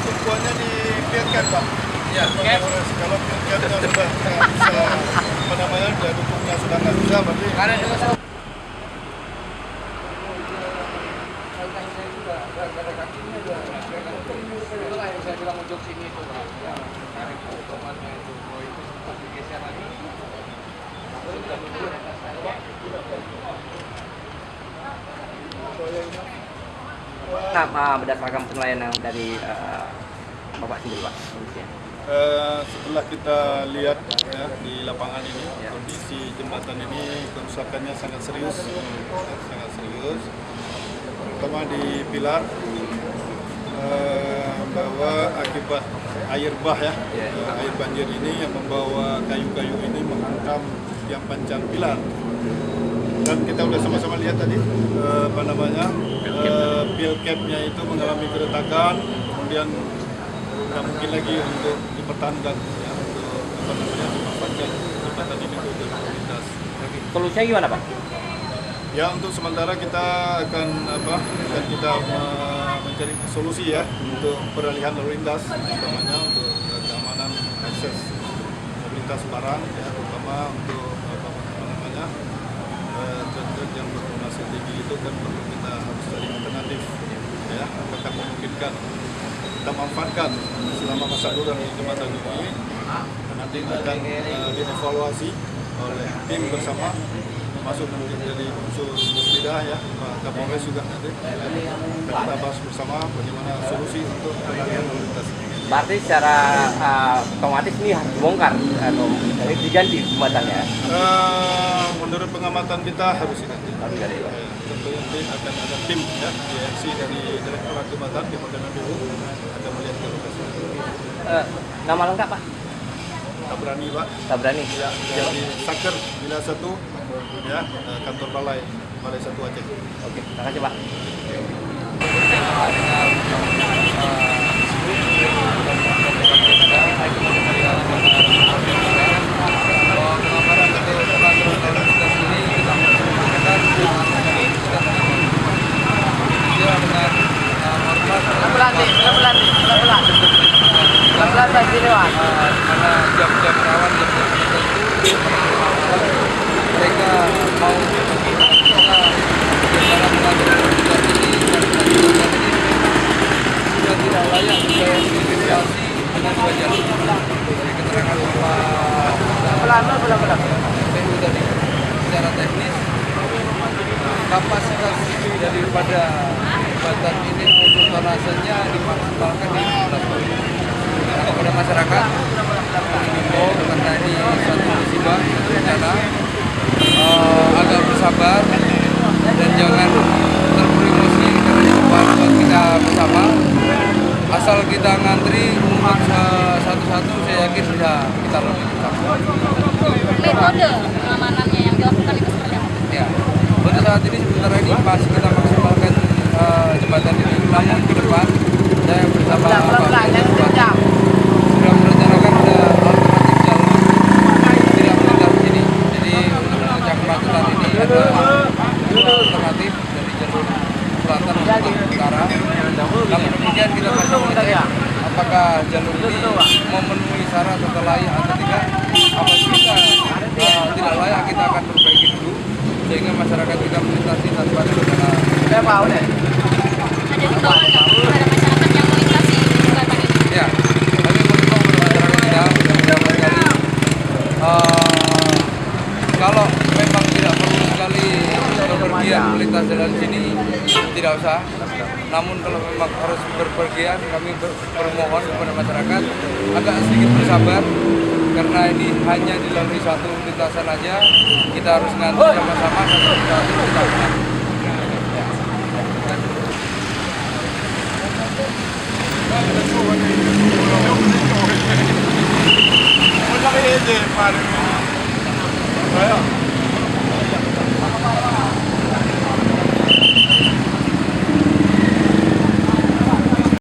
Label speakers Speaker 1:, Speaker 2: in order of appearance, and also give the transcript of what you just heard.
Speaker 1: Tumpuannya di Pirket, Pak.
Speaker 2: Ya,
Speaker 1: kalau Pirketnya sudah nggak bisa, apa namanya, dukungnya sudah nggak bisa, berarti
Speaker 2: karena itu saya bilang untuk sini itu Pak, yang tarik otomatnya itu, kalau itu digeser lagi.
Speaker 3: Nah, berdasarkan penilaian yang dari Bapak sendiri, Pak.
Speaker 1: setelah kita lihat ya, di lapangan ini, kondisi jembatan ini kerusakannya sangat serius, sangat serius. Terutama di pilar, bahwa akibat air bah ya, air banjir ini yang membawa kayu-kayu ini menghantam tiang panjang pilar. Dan kita sudah sama-sama lihat tadi, apa namanya, pil capnya itu mengalami keretakan, kemudian tidak mungkin lagi untuk dipertahankan, ya, untuk apa namanya, dimanfaatkan jembatan ini untuk lintas.
Speaker 3: Solusinya gimana, Pak?
Speaker 1: Ya, untuk sementara kita akan kita mencari solusi ya untuk peralihan lalu lintas, utamanya untuk keamanan akses lalu lintas barang, ya, terutama untuk apa namanya, truk-truk yang bertonnase tinggi itu kan perlu kita harus cari alternatif, ya, apakah memungkinkan kita manfaatkan selama masa darurat di jembatan ini. Nanti akan dievaluasi oleh tim bersama, masuk nanti dari unsur muslidah ya, Pak Kapolres juga nanti kita bahas bersama bagaimana solusi untuk peralihan lalu lintas.
Speaker 3: Berarti secara otomatis ini harus dibongkar atau diganti jembatannya?
Speaker 1: Menurut pengamatan kita harus diganti. Tentunya nanti akan ada tim ya, DRC dari Direktorat Jembatan di Polda Metro akan melihat ke lokasi.
Speaker 3: Nama lengkap, Pak?
Speaker 1: Tabrani, Pak.
Speaker 3: Tabrani.
Speaker 1: Ya, dari Saker Bila 1 ya, kantor Balai 1 Aceh.
Speaker 3: Oke, terima kasih, Pak.
Speaker 2: Karena jam-jam rawan, jam-jam tertentu mereka mau kita dalam mengatur ini sudah tidak layak saya diverifikasi dengan 2 jalur. Dari keterangan Bapak PU tadi, secara teknis kapasitas daripada jembatan ini untuk tonasenya dimaksimalkan di 16 ton. Kepada masyarakat mengimbau karena ini satu musibah bencana, agak bersabar dan jangan terpromosi karena ini buat kita bersama. Asal kita ngantri umat satu-satu, saya yakin sudah kita lalui bersama.
Speaker 4: Metode pengamanannya yang dilakukan itu seperti apa?
Speaker 2: Ya, untuk saat ini sebentar ini masih kita maksimalkan jembatan ini. Namun ke depan saya bersama Pak sudah merencanakan ada alternatif jalur tidak melintas sini. Jadi untuk mengejar kemacetan ini ada alternatif dari jalur selatan ke utara. Namun demikian kita masih mengecek apakah jalur ini memenuhi syarat atau layak atau tidak. Apabila tidak layak, kita akan perbaiki dulu sehingga masyarakat kita melintasi tanpa ada kendala.
Speaker 4: Ada himbauan nggak kepada masyarakat yang melintasi jembatan ini?
Speaker 2: Ya, kami mengimbau kepada masyarakat kita sama sekali. Kalau memang tidak perlu sekali berpergian melintas jalan sini, tidak usah. Namun kalau memang harus berpergian, kami bermohon kepada masyarakat agak sedikit bersabar karena ini hanya dilalui satu lintasan aja, kita harus ngantri sama-sama satu persatu kita menang.
Speaker 1: Vogliamo vedere, fare